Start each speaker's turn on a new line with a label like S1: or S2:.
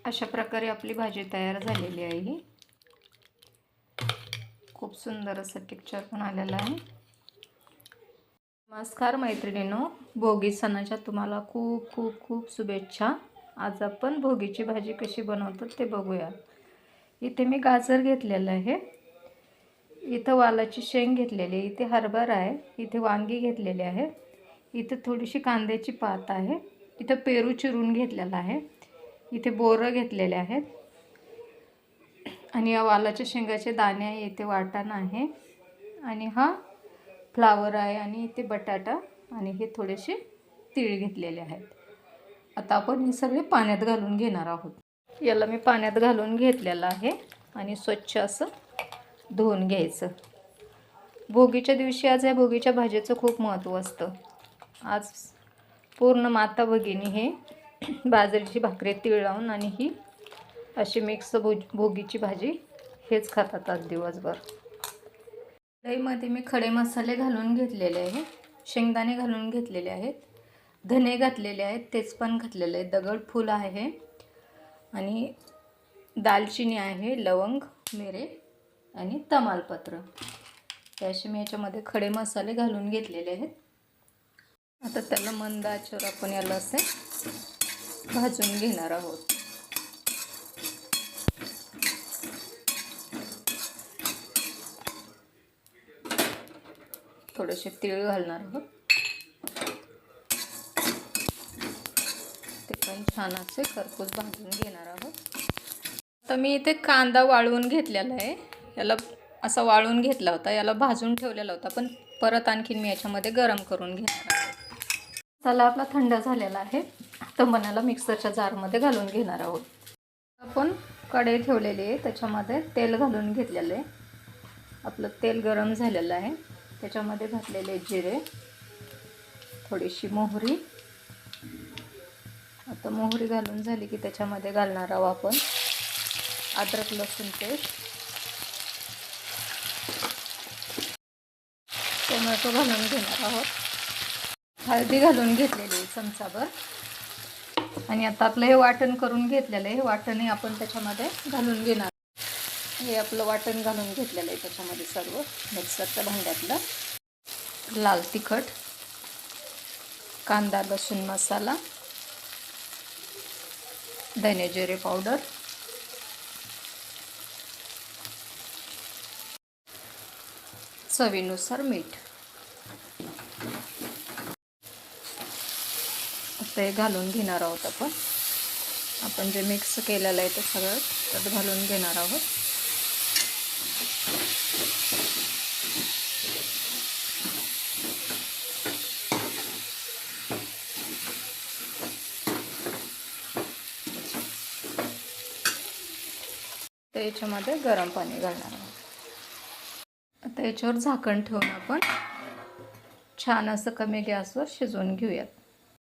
S1: अशा प्रकारे आपली भाजी तयार झालेली आहे। खूप सुंदर असं टेक्स्चर पण आलेलं आहे। नमस्कार मैत्रिणींनो, भोगी सणाच्या तुम्हाला खूप खूप खूप शुभेच्छा। आज आपण भोगीची भाजी कशी बनवतो ते बघूया। इथे मी गाजर घेतलेलं आहे, इथं वालाची शेंग घेतलेली आहे, इथे हरभरा आहे, इथे वांगी घेतलेली आहे, इथे थोडीशी कांद्याची पात आहे, इथं पेरू चिरून घेतलेला आहे, इथे बोरं घेतलेले आहेत आणि या वालाच्या शेंगाचे दाणे आहे, इथे वाटाणा आहे आणि हा फ्लावर आहे आणि इथे बटाटा आणि हे थोडेसे तीळ घेतलेले आहेत। आता आपण हे सगळे पाण्यात घालून घेणार आहोत। याला मी पाण्यात घालून घेतलेलं आहे आणि स्वच्छ असं धुवून घ्यायचं। भोगीच्या दिवशी आज या भोगीच्या भाजीचं खूप महत्त्व असतं। आज पूर्ण माता भगिनी हे बाजरीची भाकरी तीळ लावून आणि ही अशी मिक्स भोगीची भाजी हेच खातात आज दिवसभर। कढईमध्ये मी खडे मसाले घालून घेतलेले आहे, शेंगदाणे घालून घेतलेले आहेत, धने घातलेले आहेत, तेजपान घातलेले आहे, दगडफूल आहे आणि दालचिनी आहे, लवंग, मिरे आणि तमालपत्र। त्याशी मी याच्यामध्ये खडे मसाले घालून घेतलेले आहेत। आता त्याला मंद आचेवर आपण याला असे भाजून घेणार आहोत। थोडेसे तीळ घालणार आहोत, ते पण छान असे खरपूस भाजून घेणार आहोत। आता मी इथे कांदा वाळवून घेतलेला आहे, याला असा वाळवून घेतला होता, याला भाजून ठेवलेला होता, पण परत आणखीन मी याच्यामध्ये गरम करून घेणार आहे। मसाला आपला थंड झालेला आहे, तर मनाला मिक्सरच्या जारमध्ये घालून घेणार आहोत। आपण कढई ठेवलेली आहे, त्याच्यामध्ये तेल घालून घेतलेलं आहे। आपलं तेल गरम झालेलं आहे, त्याच्यामध्ये घातलेले जिरे, थोडीशी मोहरी। आता मोहरी घालून झाली की त्याच्यामध्ये घालणार आहोत आपण अद्रक लसूण पेस्ट, टोमॅटो घालून घेणार आहोत, हळदी घालून घेतलेली चमचाभर आणि आता आपलं हे वाटण करून घेतलेलं आहे, हे वाटणही आपण त्याच्यामध्ये घालून घेणार। हे आपलं वाटण घालून घेतलेलं आहे त्याच्यामध्ये सर्व मिक्सरच्या भांड्यातलं। लाल तिखट, कांदा लसूण मसाला, धने जिरे पावडर, चवीनुसार मीठ। आता हे घालून घेणार आहोत आपण जे मिक्स केलेलं आहे ते सगळं त्यात घालून घेणार आहोत। तर याच्यामध्ये गरम पाणी घालणार आहोत। आता याच्यावर झाकण ठेवून आपण छान असं कमी गॅसवर शिजवून घेऊयात।